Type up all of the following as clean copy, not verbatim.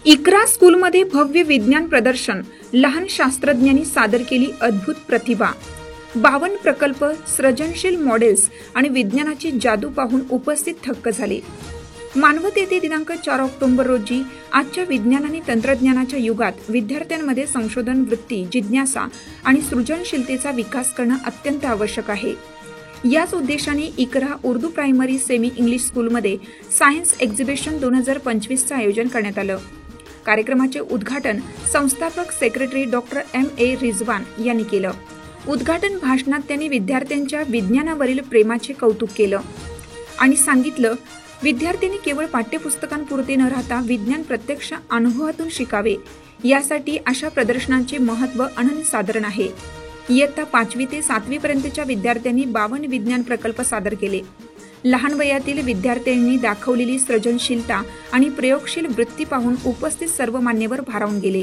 इकरा स्कूलमध्ये भव्य विज्ञान प्रदर्शन, लहान शास्त्रज्ञांनी सादर केली अद्भुत प्रतिभा। 52 प्रकल्प, सृजनशील मॉडेल्स आणि विज्ञानाची जादू पाहून उपस्थित थक्क झाले। मानवत येथे दिनांक 4 ऑक्टोबर रोजी आजच्या विज्ञान आणि तंत्रज्ञानाच्या युगात विद्यार्थ्यांमध्ये संशोधन वृत्ती, जिज्ञासा आणि सृजनशीलतेचा विकास करणं अत्यंत आवश्यक आहे। याच उद्देशाने इकरा उर्दू प्रायमरी सेमी इंग्लिश स्कूलमध्ये सायन्स एक्झिबिशन 2025चं आयोजन करण्यात आलं। कार्यक्रमाचे उद्घाटन संस्थापक सेक्रेटरी डॉक्टर M.A. रिजवान यांनी केलं। उद्घाटन भाषणात त्यांनी विद्यार्थ्यांच्या विज्ञानावरील प्रेमाचे कौतुक केलं आणि सांगितलं, विद्यार्थ्यांनी केवळ पाठ्यपुस्तकांपुरते न राहता विज्ञान प्रत्यक्ष अनुभवातून शिकावे, यासाठी अशा प्रदर्शनांचे महत्त्व अनन्यसाधारण आहे। इयत्ता 5वी ते 7वी पर्यंतच्या विद्यार्थ्यांनी 52 विज्ञान प्रकल्प सादर केले। लहान वयातील विद्यार्थ्यांनी दाखवलेली सृजनशीलता आणि प्रयोगशील वृत्ती पाहून उपस्थित सर्व मान्यवर भारावून गेले।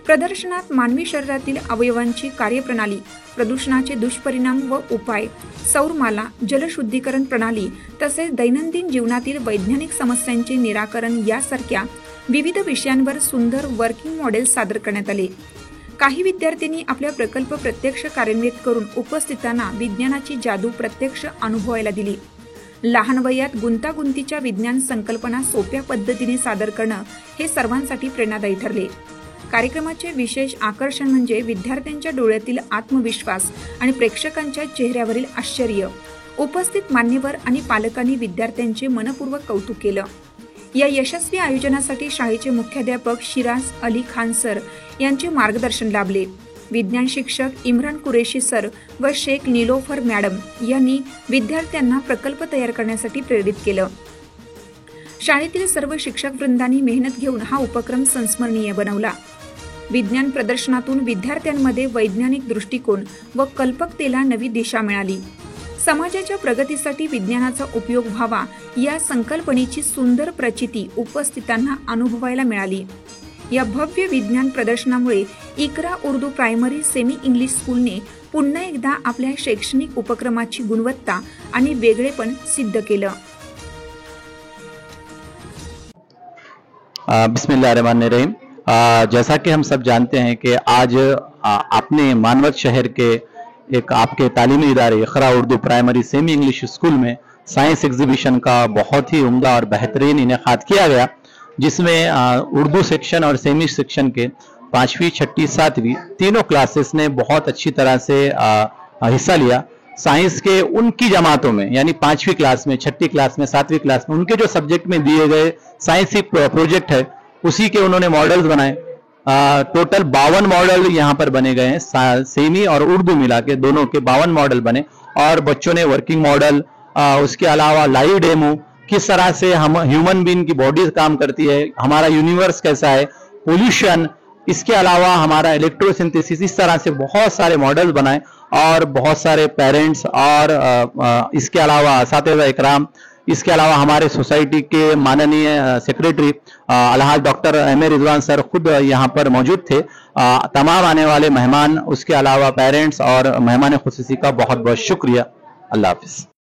प्रदर्शनात मानवी शरीरातील अवयवांची कार्यप्रणाली, प्रदूषणाचे दुष्परिणाम व उपाय, सौरमाला, जलशुद्धीकरण प्रणाली तसेच दैनंदिन जीवनातील वैज्ञानिक समस्यांचे निराकरण यासारख्या विविध विषयांवर सुंदर वर्किंग मॉडेल सादर करण्यात आले। काही विद्यार्थ्यांनी आपल्या प्रकल्प प्रत्यक्ष कार्यान्वित करून उपस्थितांना विज्ञानाची जादू प्रत्यक्ष अनुभवायला दिली। लहान वयात गुंतागुंतीच्या विज्ञान संकल्पना सोप्या पद्धतीने सादर करणं हे सर्वांसाठी प्रेरणादायी ठरले। कार्यक्रमाचे विशेष आकर्षण म्हणजे विद्यार्थ्यांच्या डोळ्यातील आत्मविश्वास आणि प्रेक्षकांच्या चेहऱ्यावरील आश्चर्य। उपस्थित मान्यवर आणि पालकांनी विद्यार्थ्यांचे मनपूर्वक कौतुक केलं। या यशस्वी आयोजनासाठी शाळेचे मुख्याध्यापक शिराज अली खान सर यांचे मार्गदर्शन लाभले। विज्ञान शिक्षक इम्रान कुरेशी सर व शेख निलोफर मॅडम यांनी विद्यार्थ्यांना प्रकल्प तयार करण्यासाठी प्रेरित केलं। शाळेतील सर्व शिक्षक वृंदांनी मेहनत घेऊन हा उपक्रम संस्मरणीय बनवला। विज्ञान प्रदर्शनातून विद्यार्थ्यांमध्ये वैज्ञानिक दृष्टिकोन व कल्पकतेला नवी दिशा मिळाली। समाजाच्या प्रगतीसाठी विज्ञानाचा उपयोग व्हावा या संकल्पनेची सुंदर प्रचिती उपस्थितांना अनुभवायला मिळाली। या भव्य विज्ञान प्रदर्शनामुळे इकरा उर्दू प्रायमरी सेमी इंग्लिश स्कूलने पुन्हा एकदा आपल्या शैक्षणिक उपक्रमाची गुणवत्ता आणि वेगळेपण सिद्ध केलं। बिस्मिल्लाहिर्रहमानिर्रहीम। जैसा कि हम सब जानते हैं कि आज आपने मानवत शहर के एक आपके तालीमी इदारे Iqra Urdu primary semi English school में साइंस एग्जीबिशन का बहुत ही उम्दा और बेहतरीन इनेकाद किया गया, जिसमें उर्दू सेक्शन और सेमी सेक्शन के 5वीं, 6वीं, 7वीं तीनों क्लासेस ने बहुत अच्छी तरह से हिस्सा लिया। साइंस के उनकी जमातों में यानी 5वीं क्लास में, 6वीं क्लास में, 7वीं क्लास में उनके जो सब्जेक्ट में दिए गए साइंसी प्रोजेक्ट है उसी के उन्होंने मॉडल्स बनाए। टोटल 52 मॉडल यहाँ पर बने गए हैं, सेमी और उर्दू मिला के दोनों के 52 मॉडल बने और बच्चों ने वर्किंग मॉडल, उसके अलावा लाइव डेमो, किस तरह से हम ह्यूमन बीइंग की बॉडी काम करती है, हमारा यूनिवर्स कैसा है, पोल्यूशन, इसके अलावा हमारा इलेक्ट्रोसिंथेसिस, इस तरह से बहुत सारे मॉडल बनाए और बहुत सारे पेरेंट्स और इसके अलावा असातिज़ा इकराम, इसके अलावा हमारे सोसाइटी के माननीय सेक्रेटरी अलहाज डॉक्टर M.A. रिजवान सर खुद यहाँ पर मौजूद थे। तमाम आने वाले मेहमान, उसके अलावा पेरेंट्स और मेहमान खुसूसी का बहुत बहुत शुक्रिया। अल्लाह हाफिज।